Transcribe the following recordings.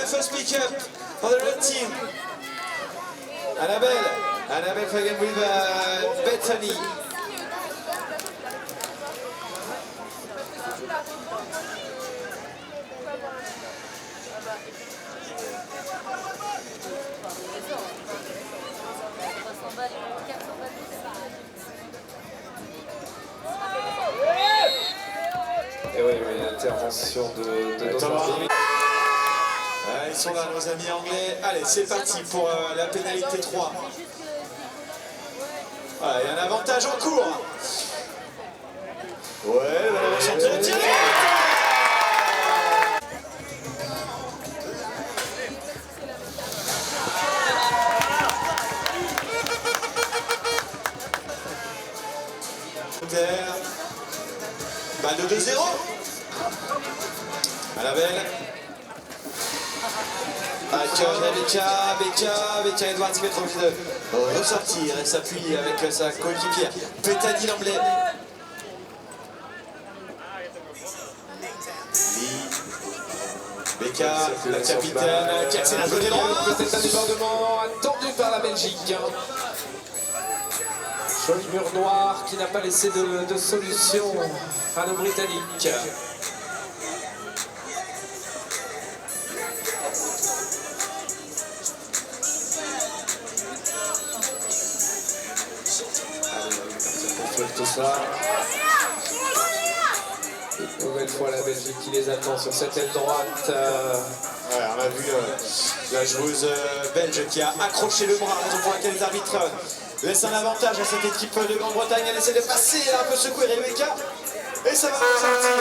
the first pick-up for the red team. Annabelle again with Bethany. Et oui, intervention de nos amis. Ils sont là, nos amis anglais. Allez, c'est parti pour la pénalité 3. Voilà, il y a un avantage en cours. Ouais, on va ressentir le tir. Balle de 2-0. Annabelle. Becca Edwards qui va être obligée de ressortir et s'appuie avec sa coéquipière Bethany Lamblay. Becca, la capitaine, qui accède à côté droit. Peut-être un débordement attendu par la Belgique. Joli mur noir qui n'a pas laissé de solution à nos Britanniques. Tout ça. Une nouvelle fois la Belgique qui les attend sur cette aile droite. Ouais, on a vu la joueuse belge qui a accroché le bras, raison pour laquelle les arbitres laissent un avantage à cette équipe de Grande-Bretagne. Elle essaie de passer, elle a un peu secoué Rebecca et ça va ressortir.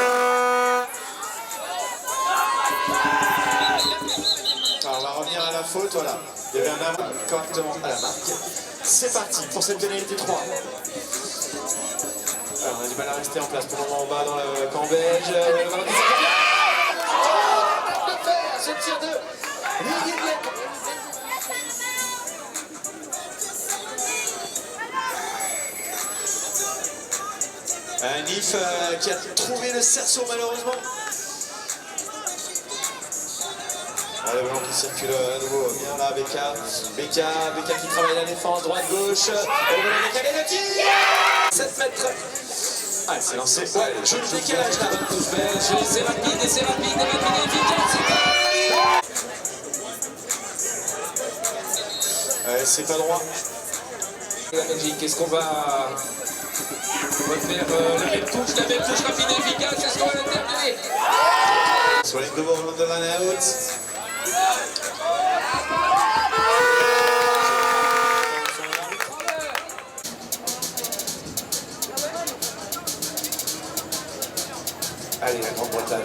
Alors on va revenir à la faute, voilà. Il y avait un avant correctement à la marque. C'est parti pour cette pénalité 3. Alors, on a du mal à rester en place pour le moment en bas dans le camp belge. Ce tir de Nif qui a trouvé le cerceau malheureusement. Le ballon qui circule à nouveau, bien là, Becca qui travaille la défense, droite-gauche. Le ballon décalé, le tir 7 mètres. Ah, c'est lancé. Ouais, joli décalage là. C'est rapide et efficace. C'est pas droit. La Belgique, est-ce qu'on va refaire la même touche rapide et efficace? Est-ce qu'on va la terminer? Sur les deux bords de la out. Allez, la Grande-Bretagne,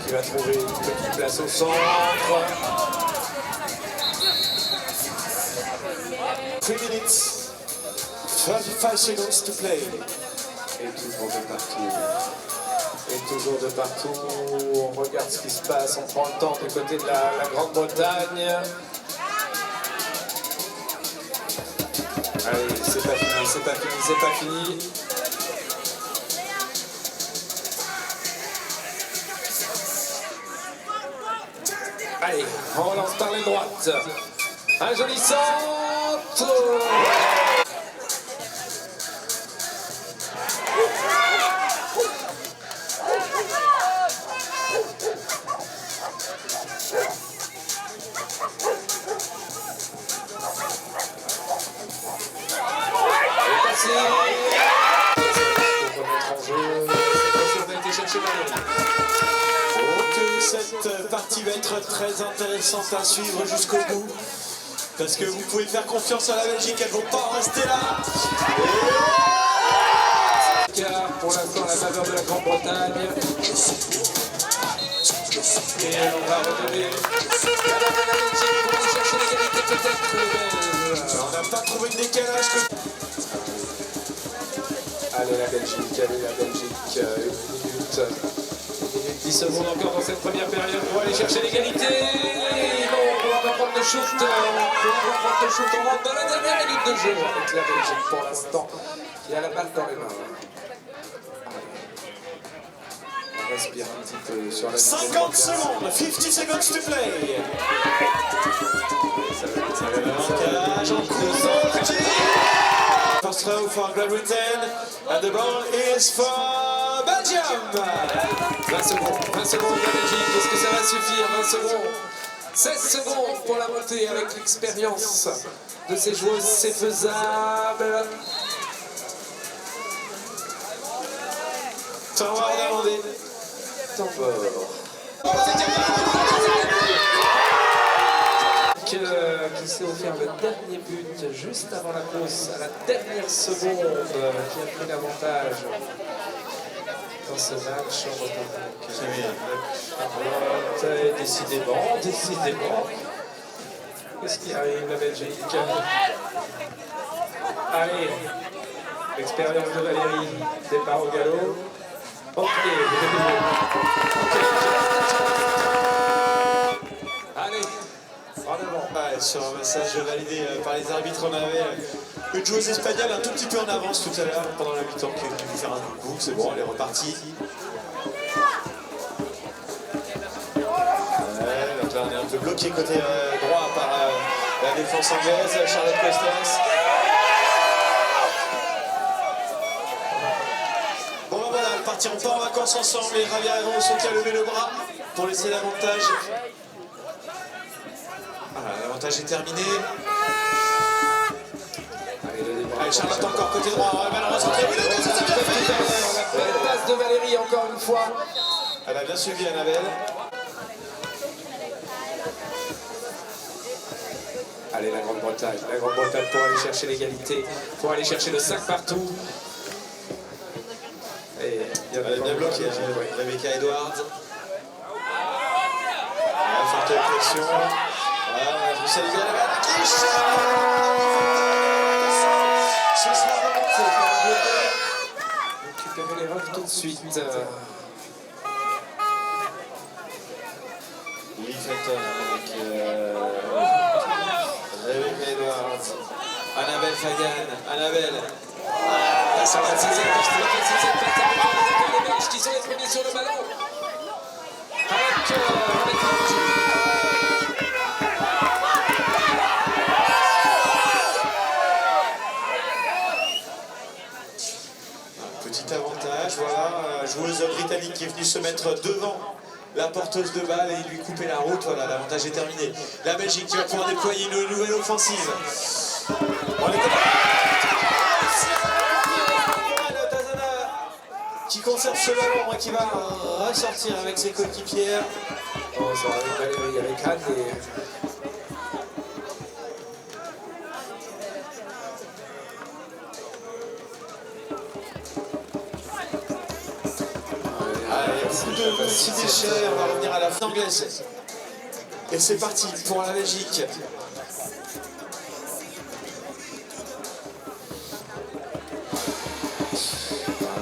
qui va trouver une petite place au centre. 3 minutes, 35 seconds to play. Et toujours de partout. On regarde ce qui se passe, on prend le temps du côté de la Grande-Bretagne. Allez, c'est pas fini. Allez, on relance par les droites. Un joli centre. Cette partie va être très intéressante à suivre jusqu'au bout. Parce que vous pouvez faire confiance à la Belgique, elles ne vont pas en rester là. Car pour l'instant, la faveur de la Grande-Bretagne. Et on va redonner la Belgique pour aller chercher l'égalité peut-être. On n'a pas trouvé de décalage. Allez la Belgique, une minute. 10 secondes encore dans cette première période pour aller chercher l'égalité. Non, on va prendre le shoot. On rentre dans la dernière minute de jeu avec la Belgique pour l'instant. Qui a la balle dans les mains. respire un petit peu sur la 50 secondes, 50 seconds to play. L'avantage en course en petit. First throw for Great Britain, and the ball is for Belgium. 20 secondes, la Belgique, est-ce que ça va suffire? 20 secondes, 16 secondes pour la montée avec l'expérience de ces joueuses, c'est faisable. Temps à demander. Temps fort. Qui s'est offert le dernier but juste avant la course, à la dernière seconde, qui a pris l'avantage dans ce match. Charlotte, décidément. Qu'est-ce qui arrive, la Belgique? Allez, l'expérience de Valérie, départ au galop. Ok. Allez, en avant. Ouais, sur un massage validé par les arbitres, on avait une joueuse espagnole un tout petit peu en avance tout à l'heure pendant la mi-temps qui est venue faire un coup de boucle. C'est bon, elle est repartie. Ouais, donc là, on est un peu bloqué côté droit par la défense anglaise, Charlotte Costas. Bon, ben voilà, elles partiront pas en vacances ensemble. Les Ravieros sont qu'à lever le bras pour laisser l'avantage. Voilà, l'avantage est terminé. Allez, Charlotte encore côté droit. Malheureusement, La belle passe de Valérie encore une fois. elle a bien suivi Annabelle. Allez, la Grande-Bretagne pour aller chercher l'égalité, pour aller chercher le 5 partout. Et il y a Elle est bien bloquée, Rebecca Edwards. La forte pression. Voilà, je vous salue bien la balle qui ce sera remonté par l'Angleterre. récupérer les rugs tout de suite. Oui, Felton avec Rebecca Edwards. Annabelle Fagan. Annabelle. Ça va, c'est cette passe les Belges qui sont les premiers sur le ballon. Petit avantage, voilà, joueuse britannique qui est venue se mettre devant la porteuse de balle et lui couper la route, voilà, l'avantage est terminé. La Belgique qui va pouvoir déployer une nouvelle offensive. On est qui conserve ce ballon et qui va ressortir avec ses coéquipières. Oh, ça va avec Valérie, avec Anne et... Allez, beaucoup de petits déchets, on va revenir à la fin anglaise. Et c'est parti pour la Belgique.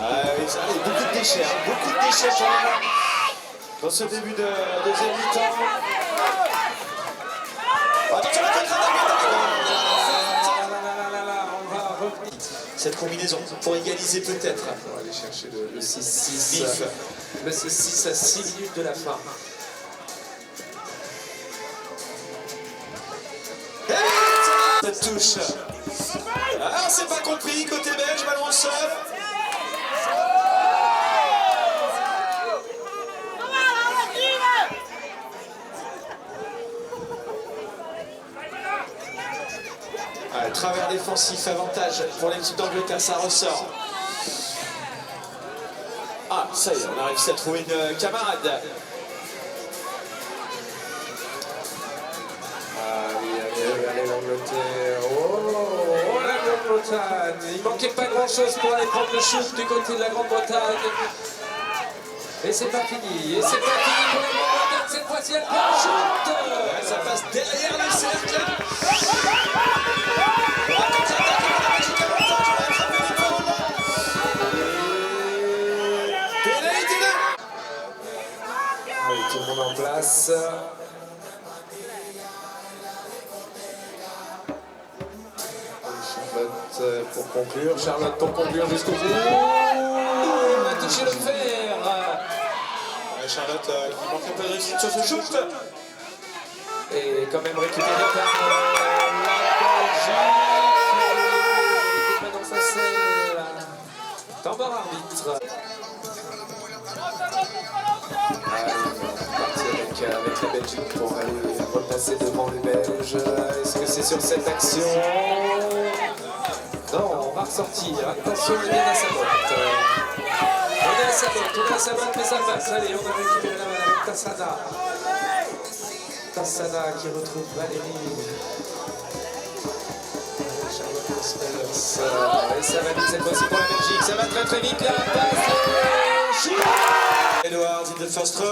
Allez, beaucoup de déchets pour le moment. Dans ce début de deuxième mi-temps. Attention, la cette combinaison pour égaliser peut-être. On va aller chercher le 6-6. Le 6-6 à 6 minutes de la fin. Cette touche. Ah, c'est pas compris, côté belge, ballon au sol. Travers défensif, avantage pour l'équipe d'Angleterre, ça ressort. Ah, ça y est, on a réussi à trouver une camarade. Allez, l'Angleterre. Oh, la Grande-Bretagne. Il manquait pas grand-chose pour aller prendre le shoot du côté de la Grande-Bretagne. Et c'est pas fini. Et c'est pas fini pour la Grande-Bretagne. Cette fois-ci, elle prend le shoot. Ça passe derrière le cercle. Allez, tout le monde en place. Charlotte pour conclure. Charlotte pour conclure jusqu'au bout. On a touché le fer. Charlotte qui manque un peu de réussite sur ce shoot. Et quand même récupéré par la Belgique. Maintenant ça c'est tambour arbitre. Allez, on va partir avec la Belgique pour aller repasser devant les Belges. Est-ce que c'est sur cette action? Non, on va ressortir. Attention, on est à sa botte. On est à sa botte, mais ça passe. Allez, on a récupéré la balle avec Tassana. Tassana qui retrouve Valérie. Charlotte Spellers. Et ça va vite cette fois-ci pour la Belgique. Ça va très très vite. La passe. Edwards in the first row.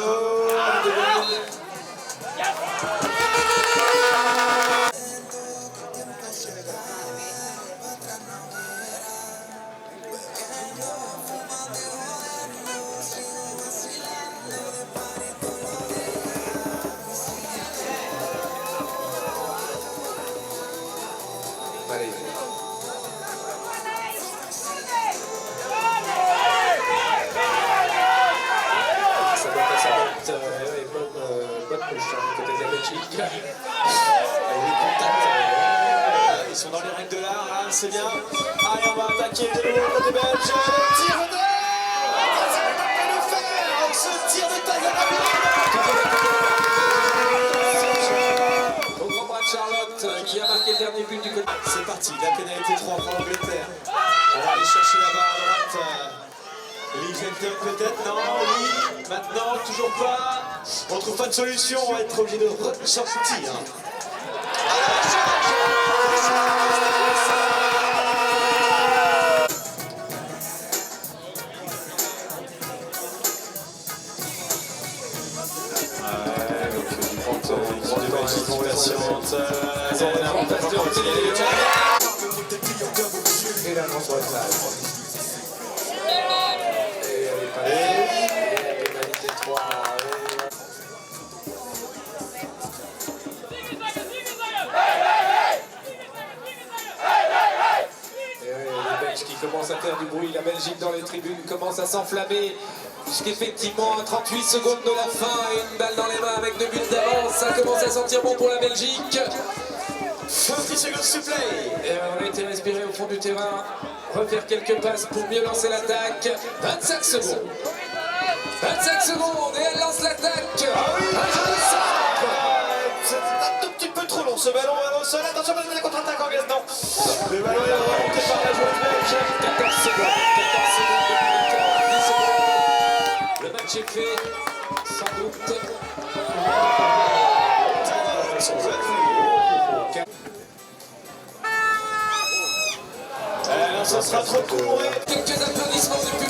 Allez. Bonne touche du côté de la Belgique. Ils sont dans les règles de l'art, hein, c'est bien. Allez, on va attaquer de nouveau côté belge. Tir de le faire. Ce tir de taille à Au grand bras de Charlotte qui a marqué le dernier but du côté. C'est parti, la pénalité 3 pour l'Angleterre. On va aller chercher la barre à droite. Lee Felton peut-être, non, oui, maintenant, toujours pas. On trouve pas de solution, on va être obligé de ressortir. Et la grosse retraite. Et elle est pas là. Pénalité 3. Et les Belges qui commencent à faire du bruit. La Belgique dans les tribunes commence à s'enflammer. Puisqu'effectivement, à 38 secondes de la fin et une balle dans les mains avec 2 buts d'avance, ça commence à sentir bon pour la Belgique. 50 secondes to play. Et on a été respirer au fond du terrain, refaire quelques passes pour mieux lancer l'attaque. 25 secondes. 25 secondes et elle lance l'attaque. C'est un tout petit peu trop long ce ballon au sol. Attention, il y a la contre-attaque anglaise, non. Le ballon est remonté par la joueuse belge. 14 secondes. 14 secondes de mi-temps. 10 secondes. Le match est fait, sans doute. Ça sera trop court. Quelques applaudissements du public.